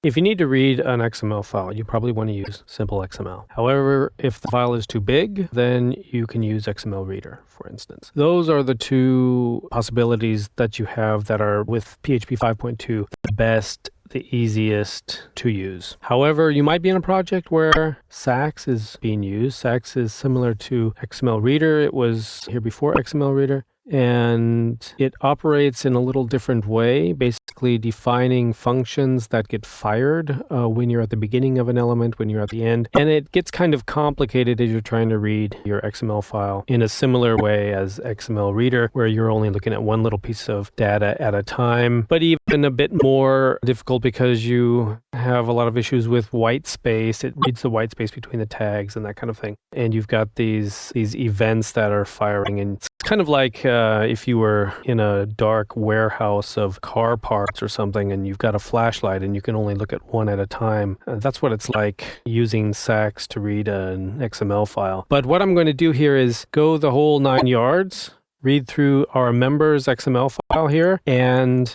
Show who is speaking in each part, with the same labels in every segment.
Speaker 1: If you need to read an XML file, you probably want to use simple XML. However, if the file is too big, then you can use XML Reader, for instance. Those are the two possibilities that you have that are with PHP 5.2 the best, the easiest to use. However, you might be in a project where SAX is being used. SAX is similar to XML Reader. It was here before XML Reader. And it operates in a little different way, basically defining functions that get fired when you're at the beginning of an element, when you're at the end. And it gets kind of complicated as you're trying to read your XML file in a similar way as XML Reader, where you're only looking at one little piece of data at a time, but even a bit more difficult because you have a lot of issues with white space. It reads the white space between the tags and that kind of thing. And you've got these events that are firing, and it's kind of like if you were in a dark warehouse of car parts or something and you've got a flashlight and you can only look at one at a time. That's what it's like using SAX to read an XML file. But what I'm going to do here is go the whole 9 yards, read through our members XML file here, and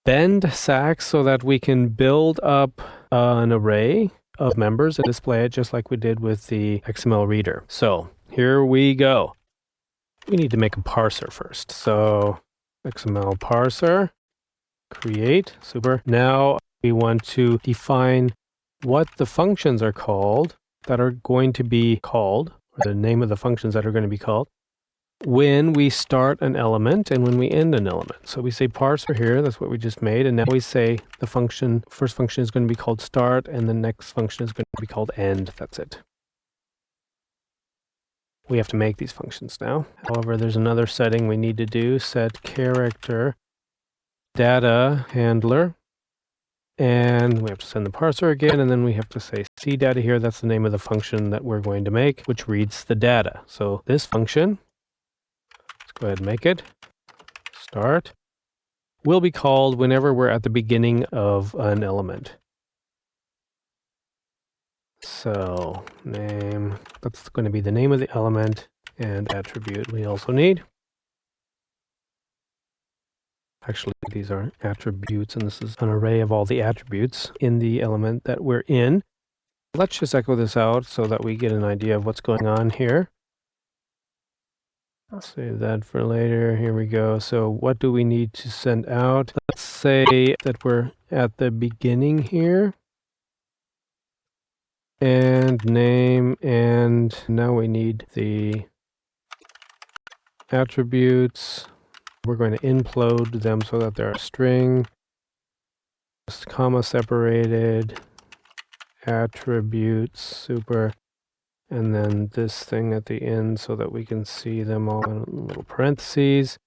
Speaker 1: bend SAX so that we can build up an array of members and display it just like we did with the XML reader. So here we go. We need to make a parser first. So XML parser, create, super. Now we want to define what the functions are called that are going to be called, or the name of the functions that are going to be called, when we start an element and when we end an element. So we say parser here, that's what we just made, and now we say the function, first function is going to be called start, and the next function is going to be called end. That's it. We have to make these functions now. However, there's another setting we need to do, set character data handler, and we have to send the parser again, and then we have to say C data here. That's the name of the function that we're going to make, which reads the data. So this function, let's go ahead and make it, start, will be called whenever we're at the beginning of an element. So name, that's going to be the name of the element and attribute we also need. Actually, these are attributes, and this is an array of all the attributes in the element that we're in. Let's just echo this out so that we get an idea of what's going on here. I'll save that for later. Here we go. So what do we need to send out? Let's say that we're at the beginning here. And name, and now we need the attributes. We're going to implode them so that they're a string, comma separated, attributes, super, and then this thing at the end so that we can see them all in little parentheses,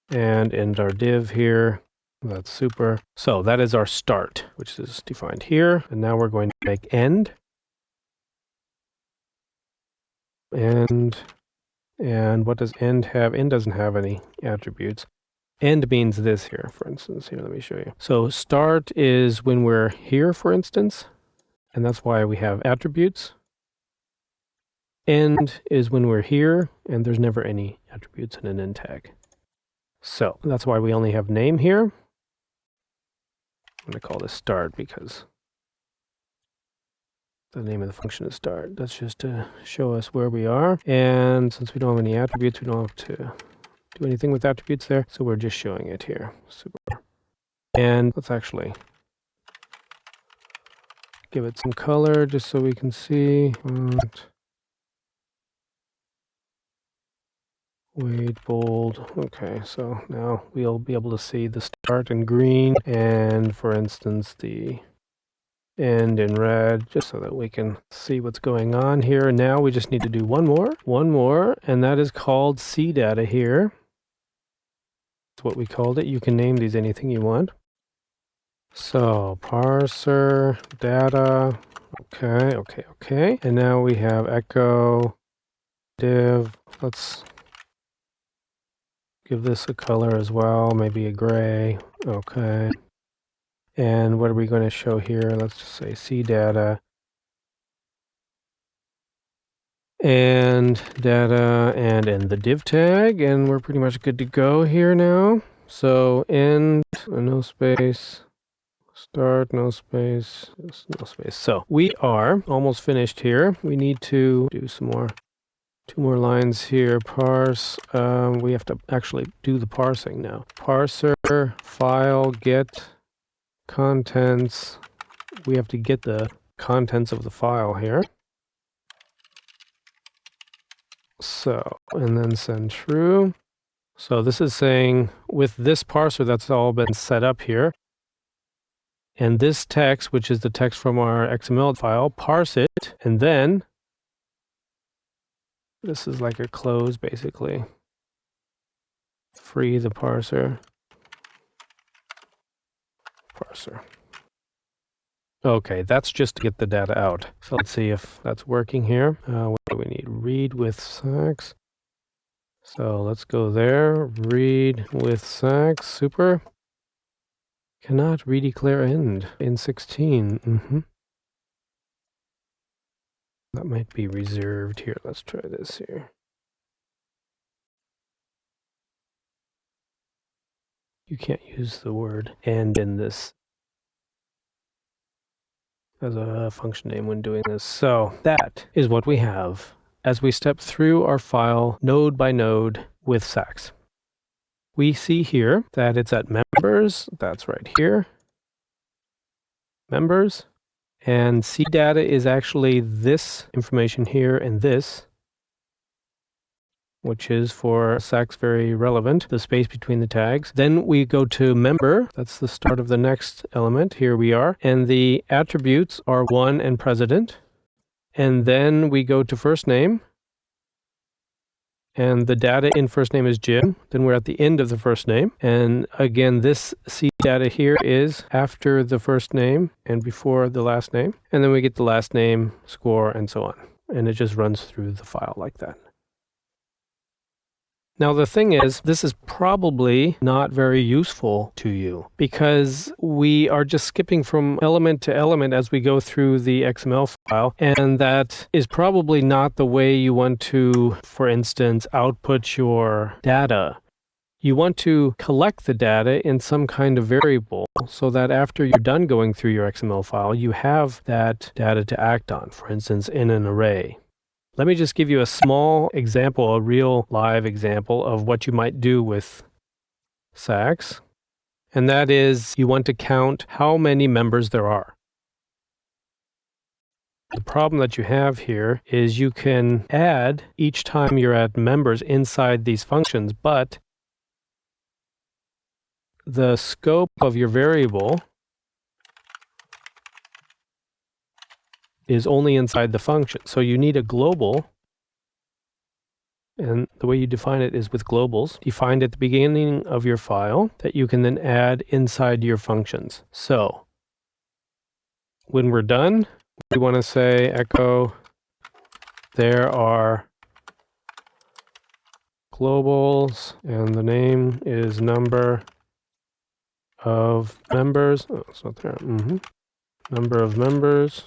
Speaker 1: and end our div here. That's super. So that is our start, which is defined here. And now we're going to make end. And what does end have? End doesn't have any attributes. End means this here, for instance. Here, let me show you. So start is when we're here, for instance, and that's why we have attributes. End is when we're here, and there's never any attributes in an end tag. So that's why we only have name here. I'm going to call this start because the name of the function is start. That's just to show us where we are. And since we don't have any attributes, we don't have to do anything with attributes there. So we're just showing it here. Super. And let's actually give it some color just so we can see. Weight bold. Okay, so now we'll be able to see the start in green and, for instance, the end in red, just so that we can see what's going on here. Now we just need to do one more, and that is called C data here. That's what we called it. You can name these anything you want. So parser data. Okay. And now we have echo div. Let's give this a color as well, maybe a gray. Okay. And what are we going to show here? Let's just say C data and in the div tag, and we're pretty much good to go here now. So end, no space, Start, no space, no space. So we are almost finished here. We need to do some more, 2 more lines here. Parse. We have to actually do the parsing now. Parser, file, get, contents. We have to get the contents of the file here. So, and then send true. So this is saying with this parser that's all been set up here, and this text, which is the text from our XML file, parse it, and then this is like a close basically. Free the parser. Parser. Okay, that's just to get the data out. So let's see if that's working here. What do we need? Read with SAX. So let's go there. Read with SAX. Super. Cannot redeclare end in 16. That might be reserved here. Let's try this here. You can't use the word end in this as a function name when doing this. So that is what we have as we step through our file node by node with SAX. We see here that it's at members. That's right here. Members. And C data is actually this information here and this, which is for SAX very relevant, the space between the tags. Then we go to member. That's the start of the next element. Here we are. And the attributes are 1 and president. And then we go to first name. And the data in first name is Jim. Then we're at the end of the first name. And again, this C data here is after the first name and before the last name. And then we get the last name, score, and so on. And it just runs through the file like that. Now, the thing is, this is probably not very useful to you because we are just skipping from element to element as we go through the XML file. And that is probably not the way you want to, for instance, output your data. You want to collect the data in some kind of variable so that after you're done going through your XML file, you have that data to act on, for instance, in an array. Let me just give you a small example, a real live example of what you might do with SAX. And that is you want to count how many members there are. The problem that you have here is you can add each time you're at members inside these functions, but the scope of your variable is only inside the function. So you need a global, and the way you define it is with globals, defined at the beginning of your file that you can then add inside your functions. So when we're done, we want to say echo, there are globals, and the name is number of members. Oh, it's not there. Number of members.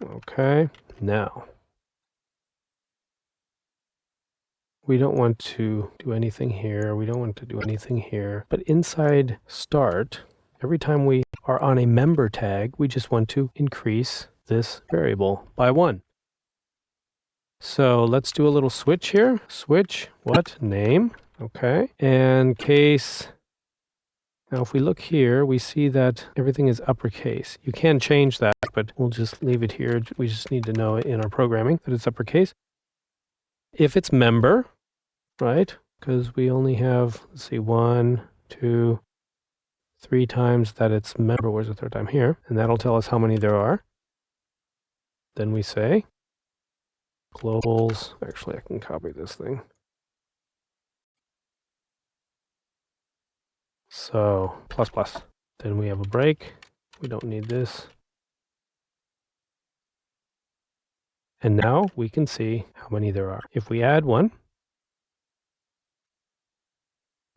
Speaker 1: Okay, now we don't want to do anything here. We don't want to do anything here. But inside start, every time we are on a member tag, we just want to increase this variable by 1. So let's do a little switch here. Switch, what? Name. Okay. And case. Now, if we look here, we see that everything is uppercase. You can change that, but we'll just leave it here. We just need to know in our programming that it's uppercase. If it's member, right, because we only have, let's see, 1, 2, 3 times that it's member. Where's the third time? Here. And that'll tell us how many there are. Then we say globals. Actually, I can copy this thing. So, plus plus. Then we have a break. We don't need this. And now we can see how many there are. If we add 1,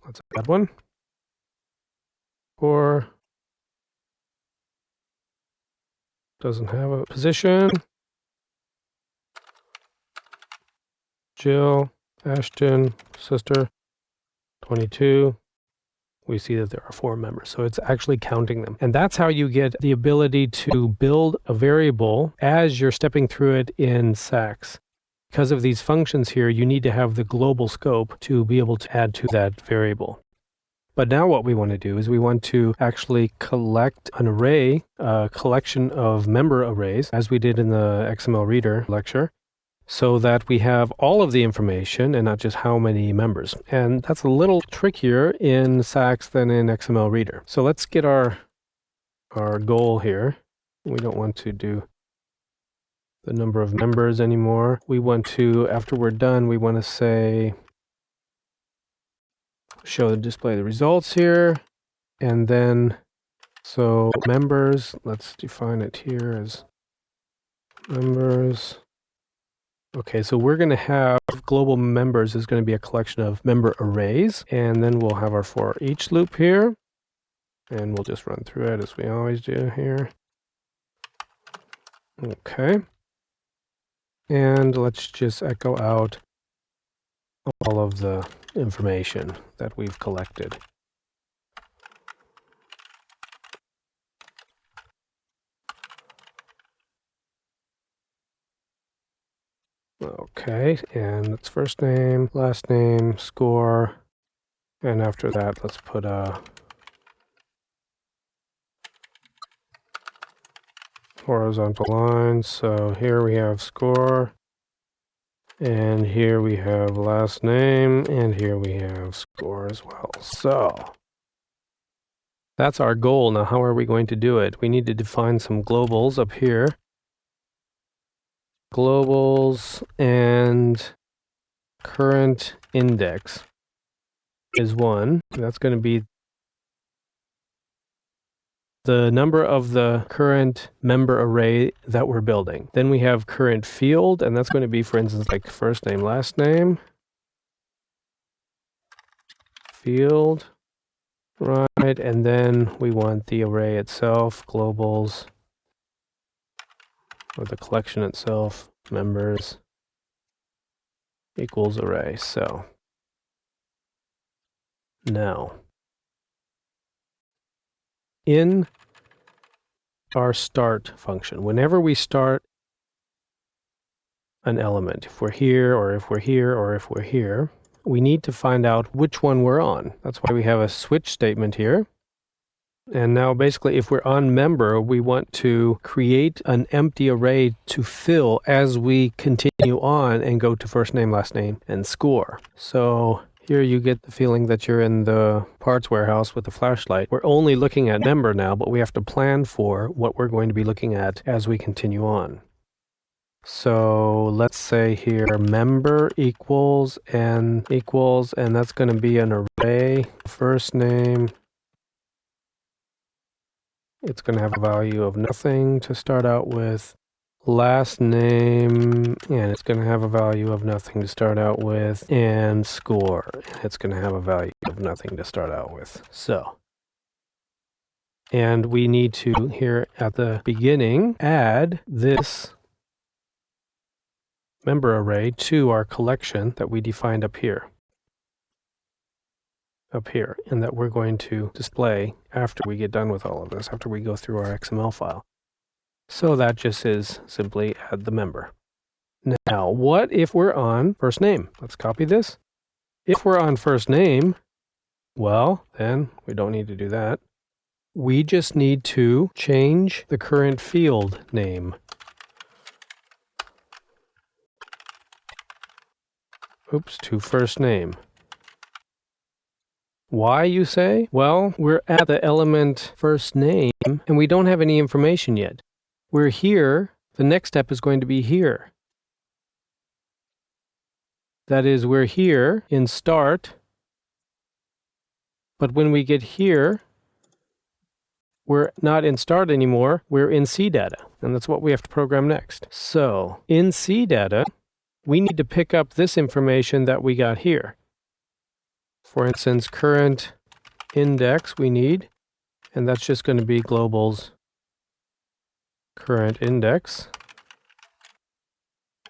Speaker 1: let's add 1. Or doesn't have a position. Jill, Ashton, sister, 22. we see that there are 4 members. So it's actually counting them. And that's how you get the ability to build a variable as you're stepping through it in SAX. Because of these functions here, you need to have the global scope to be able to add to that variable. But now what we want to do is we want to actually collect an array, a collection of member arrays, as we did in the XML Reader lecture, so that we have all of the information and not just how many members. And that's a little trickier in SAX than in XML Reader. So let's get our goal here. We don't want to do the number of members anymore. We want to, after we're done, we want to say, display the results here, and then, so members, let's define it here as members. Okay, so we're going to have global members is going to be a collection of member arrays, and then we'll have our for each loop here, and we'll just run through it as we always do here. Okay, and let's just echo out all of the information that we've collected. Okay, and it's first name, last name, score, and after that let's put a horizontal line. So here we have score, and here we have last name, and here we have score as well. So that's our goal. Now, how are we going to do it? We need to define some globals up here. Globals and current index is 1. That's going to be the number of the current member array that we're building. Then we have current field, and that's going to be, for instance, like first name, last name, field, right? And then we want the array itself, globals, or the collection itself, members, equals array. So now, in our start function, whenever we start an element, if we're here, or if we're here, or if we're here, we need to find out which one we're on. That's why we have a switch statement here. And now basically if we're on member, we want to create an empty array to fill as we continue on and go to first name, last name, and score. So here you get the feeling that you're in the parts warehouse with the flashlight. We're only looking at member now, but we have to plan for what we're going to be looking at as we continue on. So let's say here member equals, and that's going to be an array, first name. It's going to have a value of nothing to start out with. Last name, and it's going to have a value of nothing to start out with. And score, it's going to have a value of nothing to start out with. So, and we need to, here at the beginning, add this member array to our collection that we defined up here, and that we're going to display after we get done with all of this, after we go through our XML file. So that just is simply add the member. Now, what if we're on first name? Let's copy this. If we're on first name, well, then we don't need to do that. We just need to change the current field name. To first name. Why, you say? Well, we're at the element first name, and we don't have any information yet. We're here. The next step is going to be here. That is, we're here in start, but when we get here, we're not in start anymore. We're in CData, and that's what we have to program next. So, in CData, we need to pick up this information that we got here. For instance, current index we need, and that's just going to be global's current index.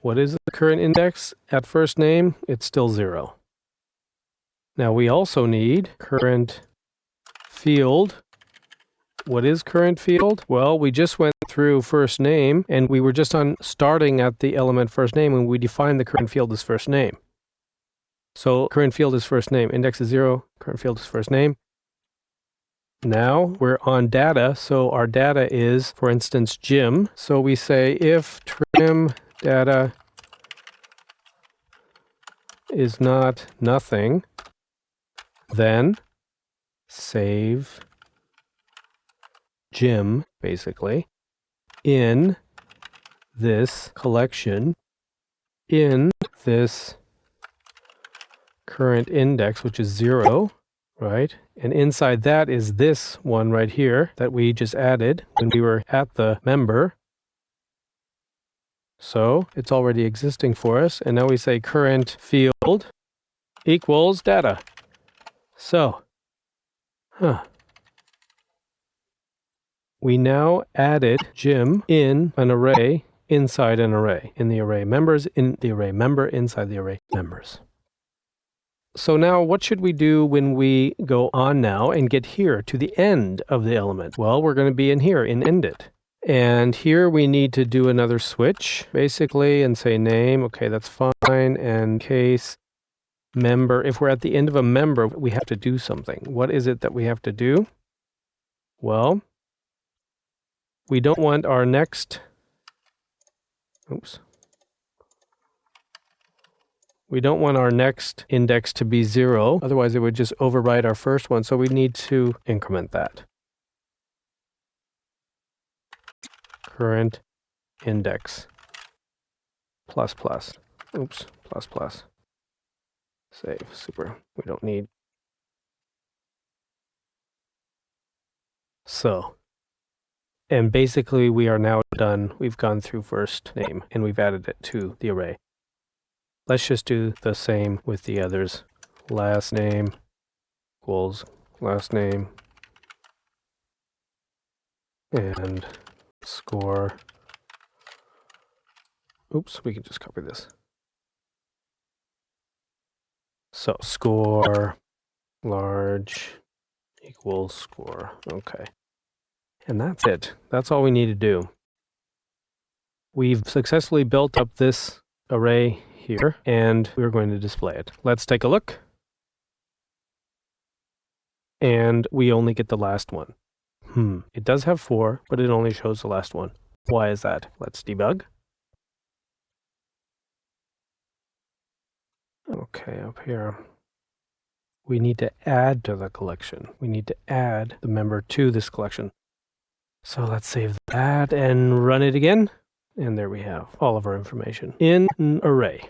Speaker 1: What is the current index at first name? It's still 0. Now we also need current field. What is current field? Well, we just went through first name, and we were just on starting at the element first name, and we defined the current field as first name. So current field is first name. Index is 0. Current field is first name. Now we're on data, so our data is, for instance, Jim. So we say if trim data is not nothing, then save Jim, basically, in this collection, in this current index, which is 0, right? And inside that is this one right here that we just added when we were at the member. So it's already existing for us. And now we say current field equals data. So, we now added Jim in an array inside an array, in the array members, in the array member, inside the array members. So now what should we do when we go on now and get here to the end of the element? Well, we're going to be in here, in ended. And here we need to do another switch, basically, and say name. Okay, that's fine. And case member. If we're at the end of a member, we have to do something. What is it that we have to do? Well, we don't want our next... We don't want our next index to be 0, otherwise it would just override our first one, so we need to increment that. Current index plus plus. Plus plus. Save. Super. We don't need. So, and basically we are now done. We've gone through first name and we've added it to the array. Let's just do the same with the others. Last name equals last name and score. We can just copy this. So score large equals score. Okay. And that's it. That's all we need to do. We've successfully built up this array here, and we're going to display it. Let's take a look. And we only get the last one. It does have 4, but it only shows the last one. Why is that? Let's debug. Okay, up here. We need to add to the collection. We need to add the member to this collection. So let's save that and run it again. And there we have all of our information in an array.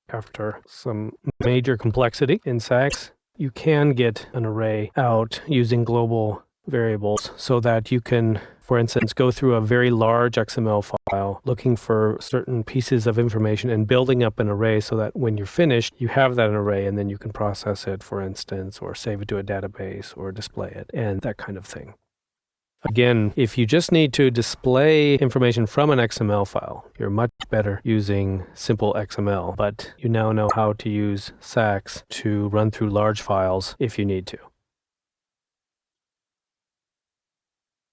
Speaker 1: After some major complexity in SAX, you can get an array out using global variables so that you can, for instance, go through a very large XML file looking for certain pieces of information and building up an array so that when you're finished, you have that array and then you can process it, for instance, or save it to a database or display it and that kind of thing. Again, if you just need to display information from an XML file, you're much better using simple XML, but you now know how to use SAX to run through large files if you need to.